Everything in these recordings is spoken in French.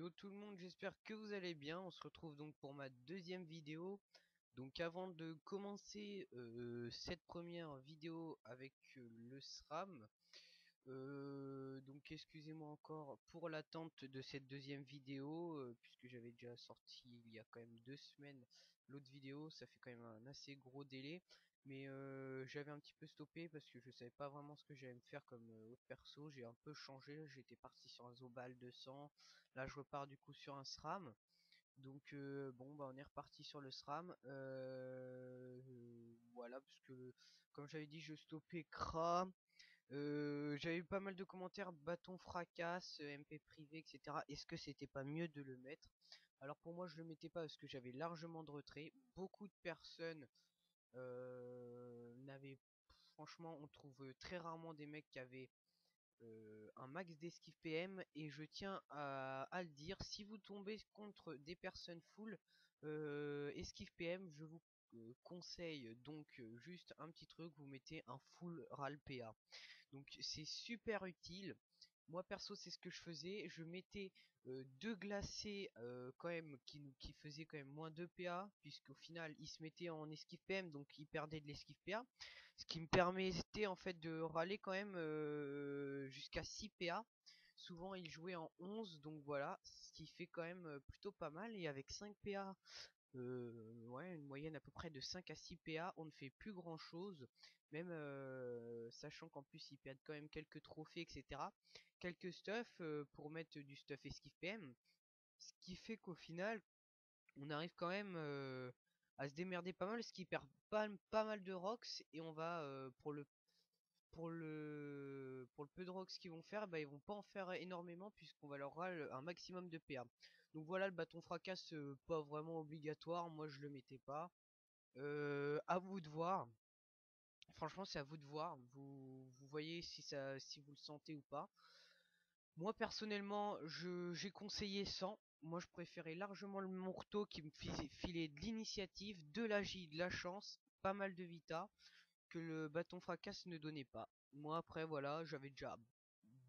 Yo tout le monde, j'espère que vous allez bien. On se retrouve donc pour ma deuxième vidéo. Donc avant de commencer cette première vidéo avec le SRAM, donc excusez-moi encore pour l'attente de cette deuxième vidéo, puisque j'avais déjà sorti il y a quand même 2 semaines l'autre vidéo, ça fait quand même un assez gros délai. Mais j'avais un petit peu stoppé parce que je savais pas vraiment ce que j'allais me faire comme autre perso. J'ai un peu changé, j'étais parti sur un Zobal 200, là je repars du coup sur un SRAM. Donc bon bah on est reparti sur le SRAM, voilà, parce que comme j'avais dit je stoppais CRA. J'avais eu pas mal de commentaires, bâton fracasse, MP privé, etc. Est-ce que c'était pas mieux de le mettre? Alors pour moi je le mettais pas parce que j'avais largement de retrait. Beaucoup de personnes n'avaient, franchement on trouve très rarement des mecs qui avaient un max d'esquive PM, et je tiens à le dire, si vous tombez contre des personnes full esquive PM, je vous conseille donc juste un petit truc, vous mettez un full RAL PA. Donc c'est super utile. Moi perso c'est ce que je faisais, je mettais deux glacés quand même qui faisaient quand même moins 2 PA, puisqu'au final ils se mettaient en esquive PM, donc ils perdaient de l'esquive PA, ce qui me permettait en fait de râler quand même jusqu'à 6 PA. Souvent ils jouaient en 11, donc voilà, ce qui fait quand même plutôt pas mal. Et avec 5 PA, ouais, une moyenne à peu près de 5 à 6 PA, on ne fait plus grand chose, même sachant qu'en plus ils perdent quand même quelques trophées, etc. Quelques stuff pour mettre du stuff esquive PM, ce qui fait qu'au final on arrive quand même à se démerder pas mal, ce qui perd pas mal de rocks. Et on va pour le peu de rocks qu'ils vont faire, bah ils vont pas en faire énormément puisqu'on va leur râler un maximum de PA. Donc voilà, le bâton fracasse pas vraiment obligatoire, moi je le mettais pas. À vous de voir. Franchement, c'est à vous de voir. Vous voyez si vous le sentez ou pas. Moi personnellement, j'ai conseillé 100. Moi je préférais largement le Mourteau qui me filait de l'initiative, de l'agi, de la chance, pas mal de vita, que le bâton fracasse ne donnait pas. Moi après voilà, j'avais déjà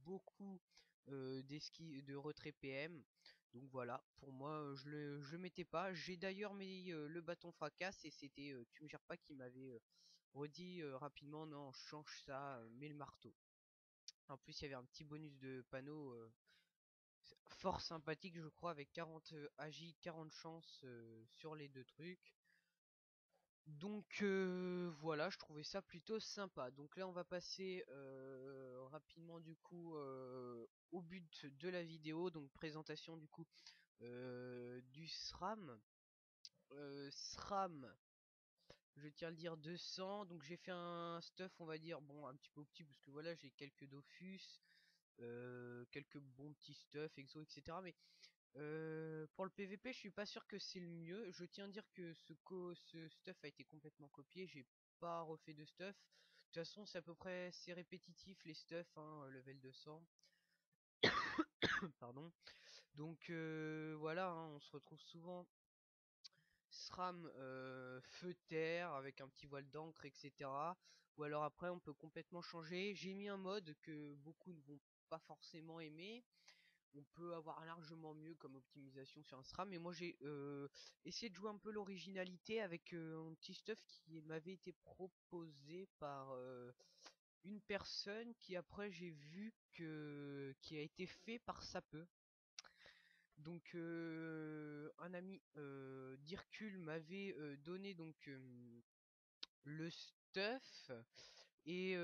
beaucoup de retrait PM. Donc voilà, pour moi je le mettais pas. J'ai d'ailleurs mis le bâton fracasse, et c'était tu me gères pas qui m'avait redit rapidement non, change ça, mets le marteau. En plus il y avait un petit bonus de panneau fort sympathique, je crois, avec 40 agi, 40 chances sur les deux trucs. Donc voilà, je trouvais ça plutôt sympa. Donc là on va passer rapidement du coup au but de la vidéo, donc présentation du coup du SRAM. SRAM, je tiens à le dire, 200. Donc j'ai fait un stuff, on va dire, bon, un petit peu petit, parce que voilà, j'ai quelques Dofus, quelques bons petits stuff, exo, etc. Mais pour le PVP, je suis pas sûr que c'est le mieux. Je tiens à dire que ce stuff a été complètement copié. J'ai pas refait de stuff. De toute façon, c'est à peu près c'est répétitif les stuff, hein, level 200. Pardon. Donc voilà, hein, on se retrouve souvent SRAM feu terre avec un petit voile d'encre, etc. Ou alors après, on peut complètement changer. J'ai mis un mode que beaucoup ne vont pas forcément aimer. On peut avoir largement mieux comme optimisation sur un SRAM, mais moi j'ai essayé de jouer un peu l'originalité avec un petit stuff qui m'avait été proposé par une personne qui après j'ai vu que qui a été fait par Sapeux. Donc un ami d'Hercule m'avait donné donc le stuff, et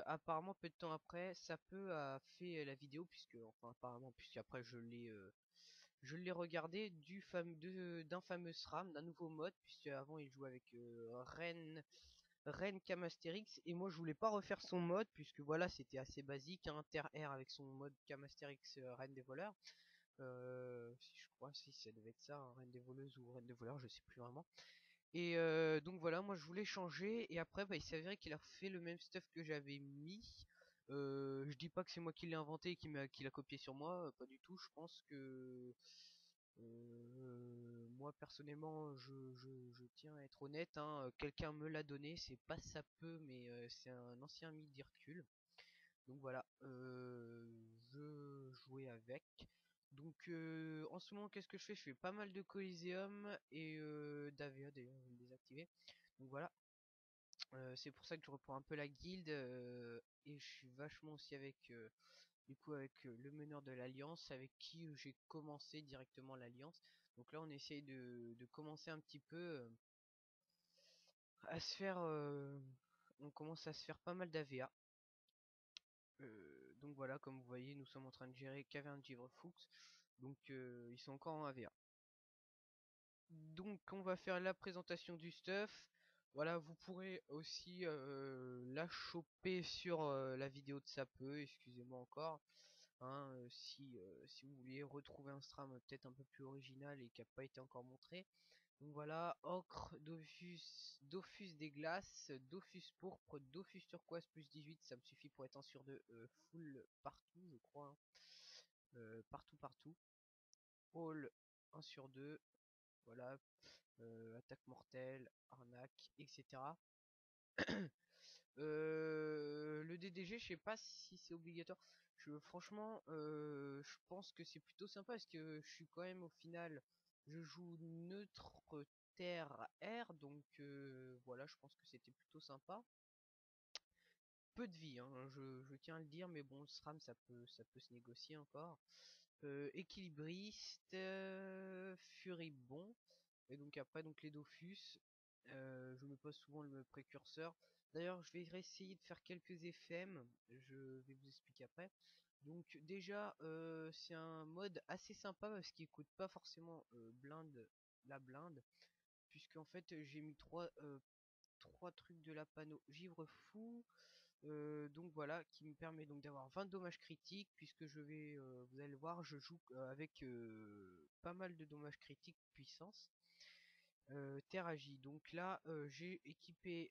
apparemment peu de temps après Sapeux a fait la vidéo, puisque enfin apparemment, puisqu'après je l'ai regardé d'un fameux SRAM, d'un nouveau mode, puisque avant il jouait avec Ren Camastérix, et moi je voulais pas refaire son mode puisque voilà c'était assez basique, hein, Terre Air avec son mode Camastérix Reine des voleurs. Si je crois, si ça devait être ça, hein, Reine des voleuses ou Reine des voleurs, je sais plus vraiment. Et donc voilà, moi je voulais changer, et après bah, il s'avérait qu'il a fait le même stuff que j'avais mis. Je dis pas que c'est moi qui l'ai inventé et qui l'a copié sur moi, pas du tout. Je pense que moi personnellement, je tiens à être honnête, hein, quelqu'un me l'a donné, c'est pas ça peut, mais c'est un ancien mythe d'Hercule. Donc voilà, je jouais avec. Donc en ce moment qu'est-ce que je fais? Je fais pas mal de Coliseum et d'AVA d'ailleurs, je vais me désactiver. Donc voilà, c'est pour ça que je reprends un peu la guilde et je suis vachement aussi avec du coup avec le meneur de l'alliance avec qui j'ai commencé directement l'alliance. Donc là on essaye de commencer un petit peu à se faire on commence à se faire pas mal d'AVA. Donc voilà, comme vous voyez, nous sommes en train de gérer Caverne Givre Fuchs. Donc ils sont encore en AVA. Donc on va faire la présentation du stuff. Voilà, vous pourrez aussi la choper sur la vidéo de Sapeux, excusez-moi encore. Hein, si vous vouliez retrouver un stram peut-être un peu plus original et qui n'a pas été encore montré. Donc voilà, ocre, Dofus des glaces, Dofus pourpre, Dofus turquoise plus 18, ça me suffit pour être un sur 2 full partout je crois. Hein. Partout partout. All 1 sur 2, voilà, attaque mortelle, arnaque, etc. Le DDG, je sais pas si c'est obligatoire. Franchement, je pense que c'est plutôt sympa parce que je suis quand même au final, je joue neutre terre air, donc voilà, je pense que c'était plutôt sympa. Peu de vie, hein, je tiens à le dire, mais bon, le SRAM ça peut se négocier encore. Équilibriste, furibond. Et donc après donc les Dofus, je me pose souvent le précurseur. D'ailleurs je vais essayer de faire quelques FM, je vais vous expliquer après. Donc déjà c'est un mode assez sympa parce qu'il coûte pas forcément la blinde, puisque en fait j'ai mis trois trucs de la panneau givre fou. Donc voilà, qui me permet donc d'avoir 20 dommages critiques, puisque vous allez le voir, je joue avec pas mal de dommages critiques puissance. Terragie. Donc là, j'ai équipé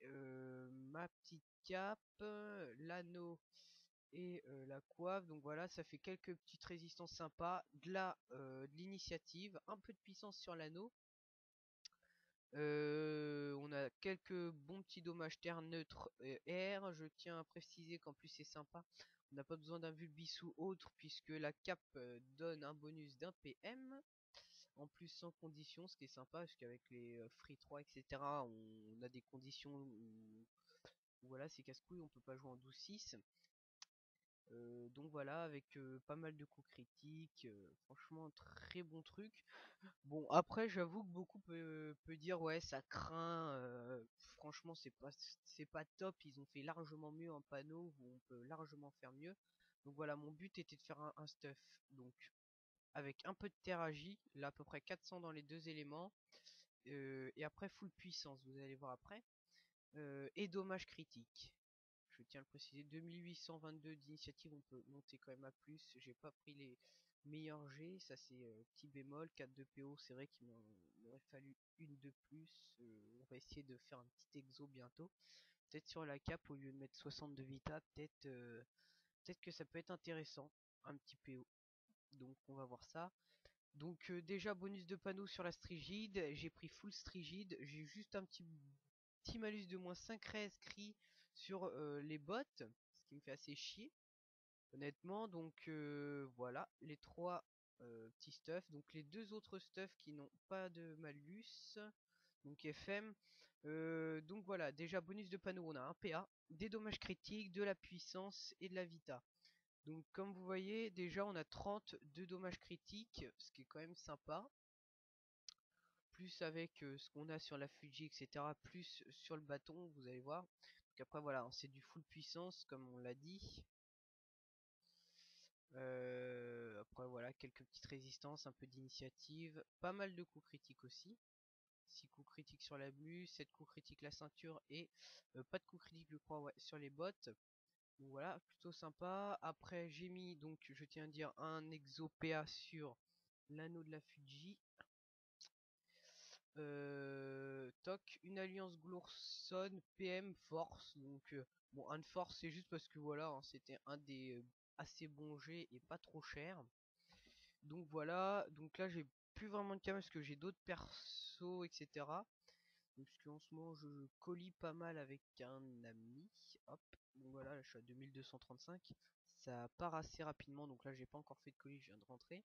ma petite cape, l'anneau et la coiffe. Donc voilà, ça fait quelques petites résistances sympas, de l'initiative, un peu de puissance sur l'anneau. On a quelques bons petits dommages terre neutre et air. Je tiens à préciser qu'en plus c'est sympa. On n'a pas besoin d'un Vulbis ou autre puisque la cape donne un bonus d'un PM. En plus sans condition, ce qui est sympa parce qu'avec les Free 3 etc on a des conditions où voilà c'est casse-couille, on peut pas jouer en 12-6. Donc voilà, avec pas mal de coups critiques, franchement très bon truc. Bon après j'avoue que beaucoup peut dire ouais ça craint, franchement c'est pas top, ils ont fait largement mieux en panneau, où on peut largement faire mieux. Donc voilà, mon but était de faire un stuff donc avec un peu de terragie, là à peu près 400 dans les deux éléments, et après full puissance, vous allez voir après, et dommage critique. Je tiens à le préciser, 2822 d'initiative, on peut monter quand même à plus. J'ai pas pris les meilleurs G, ça c'est petit bémol. 4 de PO, c'est vrai qu'il m'aurait fallu une de plus. On va essayer de faire un petit exo bientôt. Peut-être sur la cape, au lieu de mettre 60 de vita, peut-être que ça peut être intéressant, un petit PO. Donc on va voir ça. Donc déjà bonus de panneau sur la strigide, j'ai pris full strigide, j'ai juste un petit malus de moins 5 réinscrits sur les bots, ce qui me fait assez chier honnêtement. Donc voilà les trois petits stuff, donc les deux autres stuff qui n'ont pas de malus, donc FM. Donc voilà, déjà bonus de panneau, on a un PA, des dommages critiques, de la puissance et de la vita. Donc comme vous voyez, déjà on a 30 de dommages critiques, ce qui est quand même sympa. Plus avec ce qu'on a sur la Fuji, etc. Plus sur le bâton, vous allez voir. Donc après voilà, c'est du full puissance comme on l'a dit. Après voilà, quelques petites résistances, un peu d'initiative, pas mal de coups critiques aussi. 6 coups critiques sur la mue, 7 coups critiques la ceinture et pas de coups critiques je crois ouais, sur les bottes. Donc voilà, plutôt sympa. Après j'ai mis donc je tiens à dire un exo PA sur l'anneau de la Fuji. Toc, une alliance Glourson PM Force. Donc bon, un de force c'est juste parce que voilà, hein, c'était un des assez bons jets et pas trop cher. Donc voilà, donc là j'ai plus vraiment de cam parce que j'ai d'autres persos, etc. Donc parce qu'en ce moment je colis pas mal avec un ami. Hop, donc voilà, là, je suis à 2235. Ça part assez rapidement, donc là j'ai pas encore fait de colis, je viens de rentrer.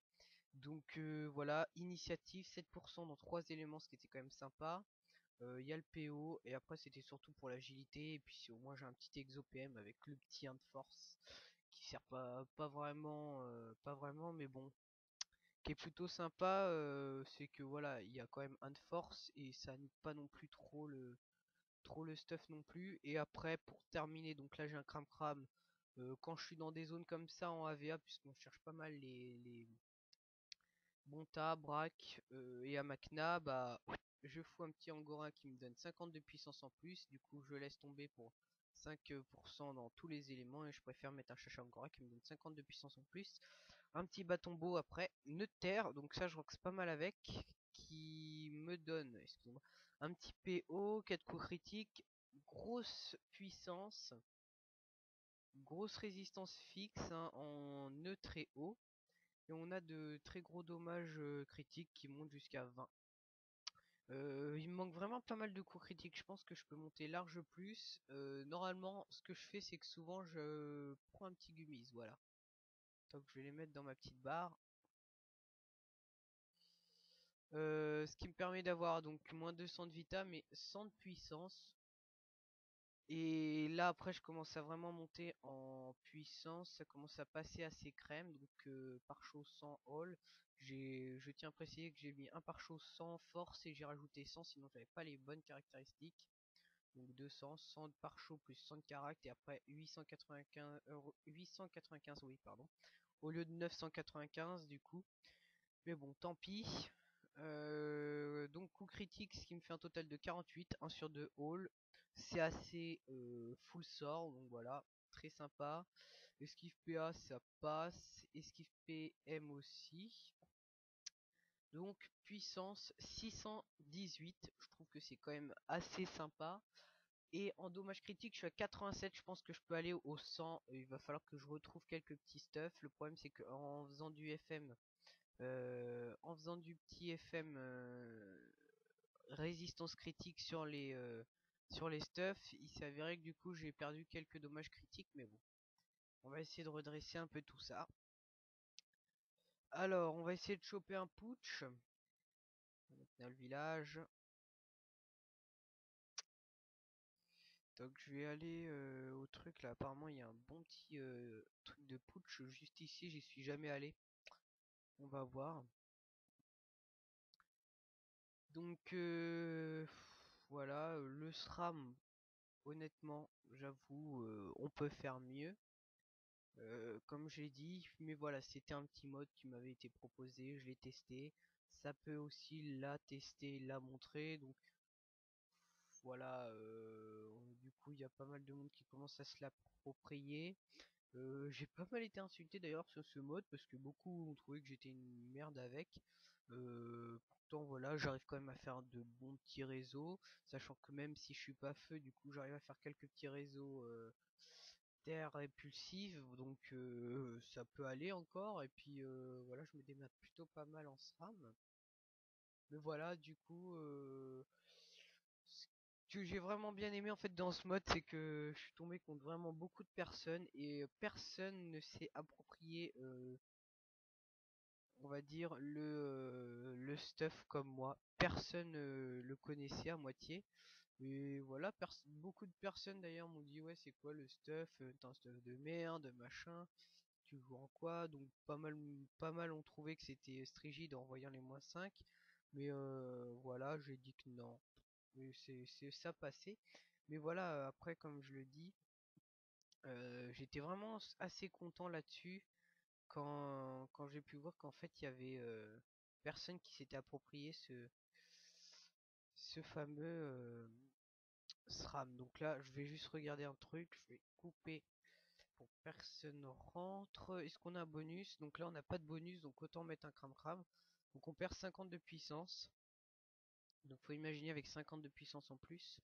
Donc voilà, initiative 7% dans 3 éléments, ce qui était quand même sympa. Il y a le PO et après c'était surtout pour l'agilité et puis si au moins j'ai un petit exo PM avec le petit 1 de force qui sert pas vraiment mais bon qui est plutôt sympa, c'est que voilà il y a quand même un de force et ça nique pas non plus trop le stuff non plus. Et après pour terminer, donc là j'ai un cram quand je suis dans des zones comme ça en AVA, puisqu'on cherche pas mal les Bonta, Braque et Amakna, bah je fous un petit Angora qui me donne 50 de puissance en plus. Du coup je laisse tomber pour 5% dans tous les éléments et je préfère mettre un Chacha Angora qui me donne 50 de puissance en plus. Un petit bâton beau après, nœud de terre, donc ça je roxe pas mal avec, qui me donne, excusez-moi, un petit PO, 4 coups critiques, grosse puissance, grosse résistance fixe hein, en nœud très haut. Et on a de très gros dommages critiques qui montent jusqu'à 20. Il me manque vraiment pas mal de coups critiques. Je pense que je peux monter large plus. Normalement, ce que je fais, c'est que souvent je prends un petit gummies. Voilà. Donc je vais les mettre dans ma petite barre. Ce qui me permet d'avoir donc moins 200 de vita, mais 100 de puissance. Et là après je commence à vraiment monter en puissance, ça commence à passer assez crème, donc pare-chaud 100 all. Je tiens à préciser que j'ai mis un pare-chaud 100 force et j'ai rajouté 100 sinon j'avais pas les bonnes caractéristiques. Donc 200, 100 de pare-chaud plus 100 de caract et après 895 euros, 895 oui pardon, au lieu de 995 du coup. Mais bon tant pis. Donc coup critique, ce qui me fait un total de 48, 1 sur 2 all. C'est assez full sort, donc voilà, très sympa. Esquive PA ça passe, esquive PM aussi. Donc puissance 618, je trouve que c'est quand même assez sympa. Et en dommage critique je suis à 87, je pense que je peux aller au 100. Il va falloir que je retrouve quelques petits stuff. Le problème c'est qu'en faisant du FM, en faisant du petit FM résistance critique sur les stuff, il s'est avéré que du coup j'ai perdu quelques dommages critiques, mais bon, on va essayer de redresser un peu tout ça. Alors, on va essayer de choper un putsch. On va mettre dans le village. Donc je vais aller au truc là. Apparemment il y a un bon petit truc de putsch juste ici. J'y suis jamais allé. On va voir. Donc voilà, le SRAM. Honnêtement, j'avoue, on peut faire mieux. Comme j'ai dit, mais voilà, c'était un petit mode qui m'avait été proposé, je l'ai testé. Ça peut aussi la tester, la montrer, donc voilà. Du coup, il y a pas mal de monde qui commence à se l'approprier. J'ai pas mal été insulté d'ailleurs sur ce mode parce que beaucoup ont trouvé que j'étais une merde avec. Pourtant voilà, j'arrive quand même à faire de bons petits réseaux, sachant que même si je suis pas feu, du coup j'arrive à faire quelques petits réseaux terre répulsive, donc ça peut aller encore. Et puis voilà, je me démerde plutôt pas mal en SRAM. Mais voilà, du coup, ce que j'ai vraiment bien aimé en fait dans ce mode, c'est que je suis tombé contre vraiment beaucoup de personnes et personne ne s'est approprié, on va dire, le stuff comme moi. Personne le connaissait à moitié. Et voilà, beaucoup de personnes d'ailleurs m'ont dit ouais c'est quoi le stuff, t'as un stuff de merde, machin, tu joues en quoi? Donc pas mal ont trouvé que c'était Strigide en voyant les -5. Mais voilà, j'ai dit que non. Mais c'est ça passé. Mais voilà, après comme je le dis, j'étais vraiment assez content là-dessus quand j'ai pu voir qu'en fait il y avait personne qui s'était approprié ce fameux SRAM. Donc là, je vais juste regarder un truc, je vais couper pour personne rentre. Est-ce qu'on a un bonus? Donc là, on n'a pas de bonus, donc autant mettre un cram. Donc on perd 50 de puissance. Donc faut imaginer avec 50 de puissance en plus.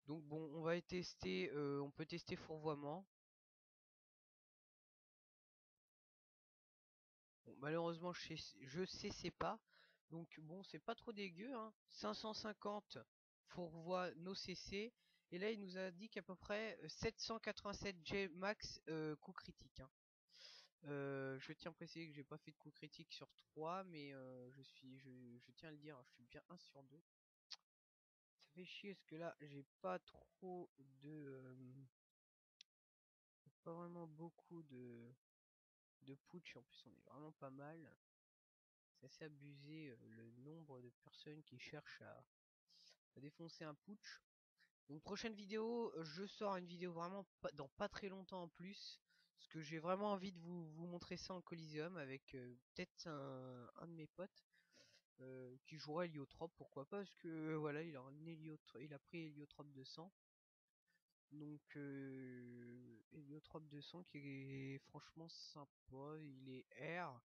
Donc bon, on va tester, on peut tester fourvoiement. Bon, malheureusement, je sais c'est pas. Donc bon, c'est pas trop dégueu, hein. 550 fourvoie no CC. Et là, il nous a dit qu'à peu près 787 G max coup critique, hein. Je tiens à préciser que j'ai pas fait de coup critique sur 3, mais je tiens à le dire, je suis bien 1 sur 2. Ça fait chier parce que là, j'ai pas trop pas vraiment beaucoup de putsch. En plus, on est vraiment pas mal. C'est assez abusé le nombre de personnes qui cherchent à défoncer un putsch. Donc prochaine vidéo, je sors une vidéo vraiment dans pas très longtemps en plus. Parce que j'ai vraiment envie de vous montrer ça en Coliseum avec peut-être un de mes potes qui jouera Héliotrope, pourquoi pas, parce que voilà, il a pris Héliotrope 200. Donc Héliotrope 200 qui est franchement sympa, il est R,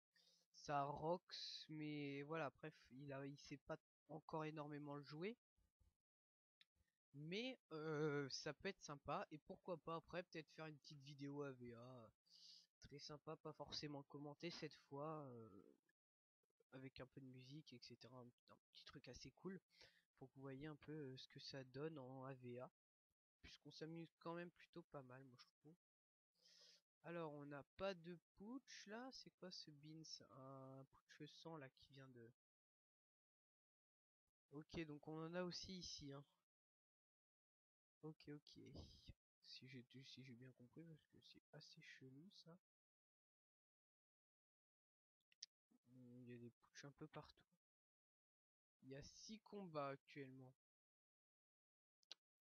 ça rox, mais voilà, bref, il sait pas encore énormément le jouer. Mais ça peut être sympa, et pourquoi pas après peut-être faire une petite vidéo AVA très sympa, pas forcément commentée cette fois, avec un peu de musique, etc. Un petit truc assez cool pour que vous voyez un peu ce que ça donne en AVA, puisqu'on s'amuse quand même plutôt pas mal, moi je trouve. Alors on n'a pas de putsch là, c'est quoi ce beans? Un putsch sang là qui vient de... Ok, donc on en a aussi ici, hein. Ok, ok. Si j'ai bien compris, parce que c'est assez chelou ça. Il y a des putsch un peu partout. Il y a 6 combats actuellement.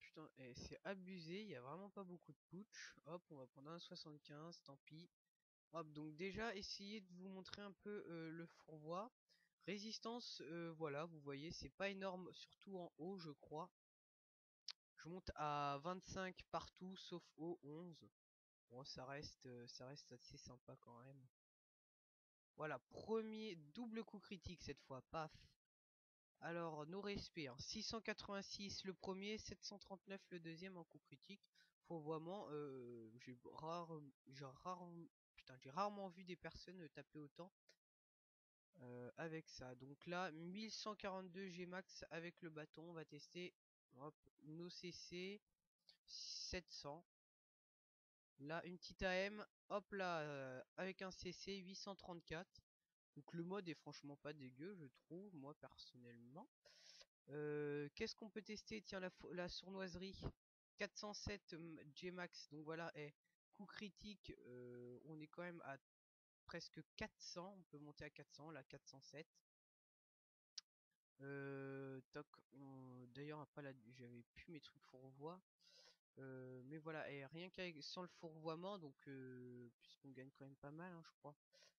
Putain, c'est abusé, il y a vraiment pas beaucoup de putsch. Hop, on va prendre un 75, tant pis. Hop, donc déjà, essayez de vous montrer un peu le fourvois. Résistance, voilà, vous voyez, c'est pas énorme, surtout en haut, je crois. Je monte à 25 partout, sauf au 11. Bon, ça reste assez sympa quand même. Voilà, premier double coup critique cette fois, paf. Alors, nos respects, hein. 686 le premier, 739 le deuxième en coup critique. Fourvoiement, j'ai rarement vu des personnes taper autant avec ça. Donc là, 1142 Gmax avec le bâton, on va tester. Hop, nos CC, 700. Là, une petite AM, hop là, avec un CC, 834. Donc le mode est franchement pas dégueu, je trouve, moi personnellement. Qu'est-ce qu'on peut tester? Tiens, la sournoiserie. 407 Gmax, donc voilà, coup critique, on est quand même à presque 400, on peut monter à 400, là 407. Toc, d'ailleurs, pas j'avais plus mes trucs fourvois. Mais voilà, et rien qu'avec sans le fourvoiement, donc puisqu'on gagne quand même pas mal, hein, je crois.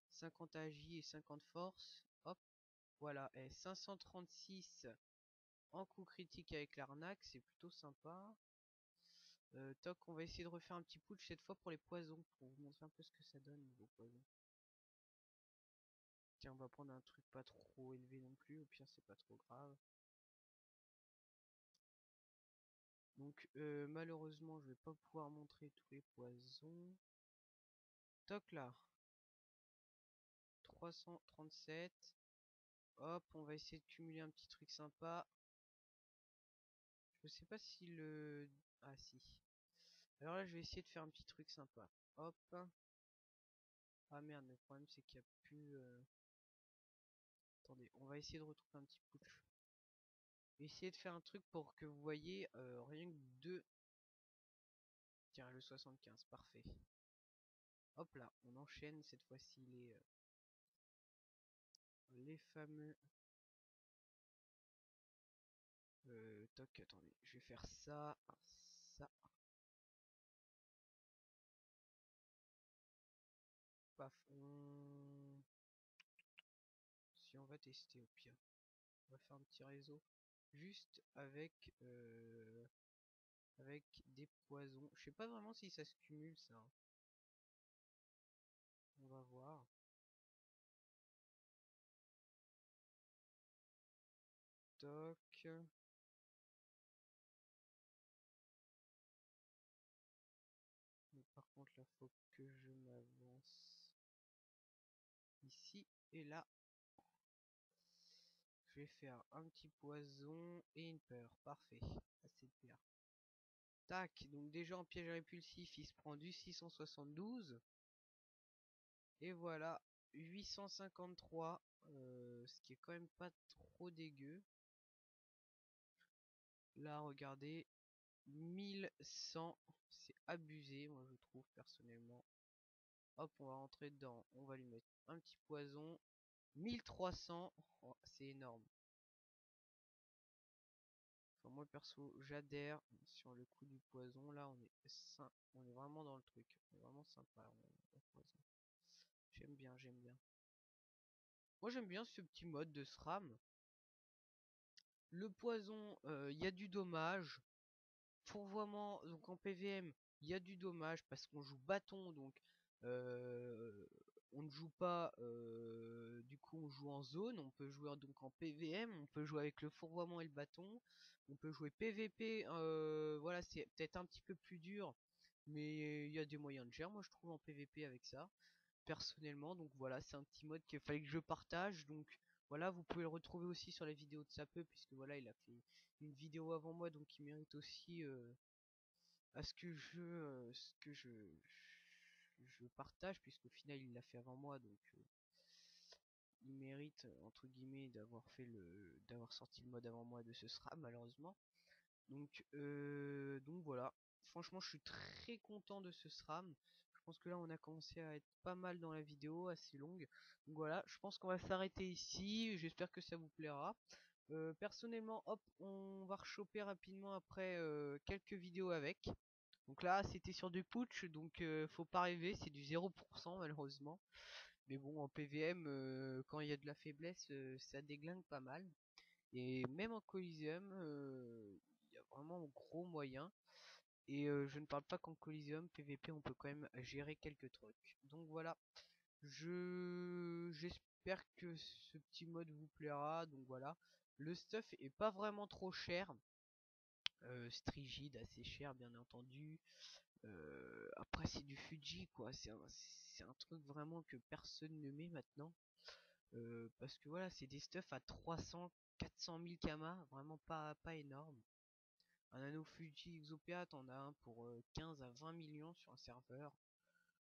50 agi et 50 force. Hop, voilà, et 536 en coup critique avec l'arnaque, c'est plutôt sympa. Toc, on va essayer de refaire un petit putsch cette fois pour les poisons, pour vous montrer un peu ce que ça donne niveau poison. Tiens, on va prendre un truc pas trop élevé non plus, au pire c'est pas trop grave. Donc malheureusement je vais pas pouvoir montrer tous les poisons. Toc là. 337. Hop, on va essayer de cumuler un petit truc sympa. Je sais pas si le... Ah si. Alors là je vais essayer de faire un petit truc sympa. Hop. Ah merde, le problème c'est qu'il n'y a plus... Attendez, on va essayer de retrouver un petit putsch. Essayer de faire un truc pour que vous voyez rien que deux. Tiens, le 75, parfait. Hop là, on enchaîne cette fois-ci les fameux. Toc, attendez, je vais faire ça, ça. Paf, si on va tester au pire. On va faire un petit réseau juste avec des poisons. Je sais pas vraiment si ça se cumule ça, hein. On va voir. Toc. Mais par contre là faut que je m'avance ici et là. Je vais faire un petit poison et une peur. Parfait. Assez de peur. Tac. Donc déjà en piège répulsif, il se prend du 672. Et voilà, 853, ce qui est quand même pas trop dégueu. Là, regardez, 1100, c'est abusé, moi je trouve personnellement. Hop, on va rentrer dedans, on va lui mettre un petit poison. 1300, oh, c'est énorme. Enfin, moi perso, j'adhère sur le coup du poison. Là, on est vraiment dans le truc. On est vraiment sympa. Au poison. J'aime bien, j'aime bien. Moi, j'aime bien ce petit mode de SRAM. Le poison, il y a du dommage. Fourvoiement, donc en PVM, il y a du dommage parce qu'on joue bâton, donc euh, on ne joue pas, du coup on joue en zone, on peut jouer donc en PVM, on peut jouer avec le fourvoiement et le bâton, on peut jouer PVP, voilà c'est peut-être un petit peu plus dur, mais il y a des moyens de gérer moi je trouve en PVP avec ça personnellement. Donc voilà, c'est un petit mode qu'il fallait que je partage. Donc voilà, vous pouvez le retrouver aussi sur la vidéo de Sapeux, puisque voilà, il a fait une vidéo avant moi, donc il mérite aussi à ce que je partage, puisqu'au final il l'a fait avant moi, donc il mérite entre guillemets d'avoir sorti le mode avant moi de ce SRAM malheureusement. Donc voilà. Franchement, je suis très content de ce SRAM. Je pense que là, on a commencé à être pas mal dans la vidéo, assez longue. Donc voilà, je pense qu'on va s'arrêter ici. J'espère que ça vous plaira. Personnellement, hop, on va rechoper rapidement après quelques vidéos avec. Donc là, c'était sur du putsch, donc faut pas rêver, c'est du 0% malheureusement. Mais bon, en PVM, quand il y a de la faiblesse, ça déglingue pas mal. Et même en Coliseum, il y a vraiment gros moyens. Et je ne parle pas qu'en Coliseum, PVP, on peut quand même gérer quelques trucs. Donc voilà, j'espère que ce petit mode vous plaira. Donc voilà, le stuff est pas vraiment trop cher. Strigide, assez cher bien entendu. Après c'est du Fuji quoi, c'est un truc vraiment que personne ne met maintenant. Parce que voilà, c'est des stuffs à 300, 400 000 kama, vraiment pas énorme. Un anneau Fuji Exopia, t'en as un pour 15 à 20 millions sur un serveur.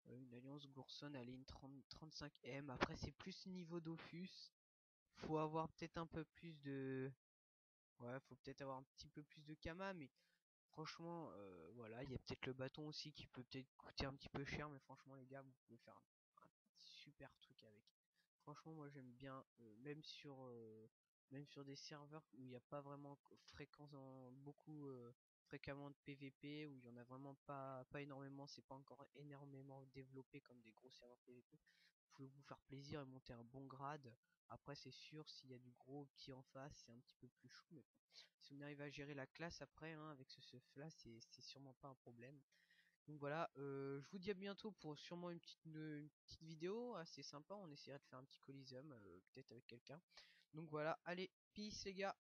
Une alliance Gourson, elle est une 35M. Après, c'est plus niveau Dofus. Faut avoir peut-être un peu plus de... Ouais, faut peut-être avoir un petit peu plus de Kama, mais franchement, voilà, il y a peut-être le bâton aussi qui peut peut-être coûter un petit peu cher, mais franchement, les gars, vous pouvez faire un super truc avec. Franchement, moi j'aime bien, même sur des serveurs où il n'y a pas vraiment beaucoup fréquemment de PVP, où il y en a vraiment pas énormément, c'est pas encore énormément développé comme des gros serveurs PVP. Vous pouvez vous faire plaisir et monter un bon grade. Après, c'est sûr, s'il y a du gros petit en face, c'est un petit peu plus chaud, mais bon, si on arrive à gérer la classe après, hein, avec ce stuff là, c'est sûrement pas un problème. Donc voilà, je vous dis à bientôt pour sûrement une petite vidéo assez sympa. On essaiera de faire un petit Coliseum, peut-être avec quelqu'un. Donc voilà, allez, peace les gars.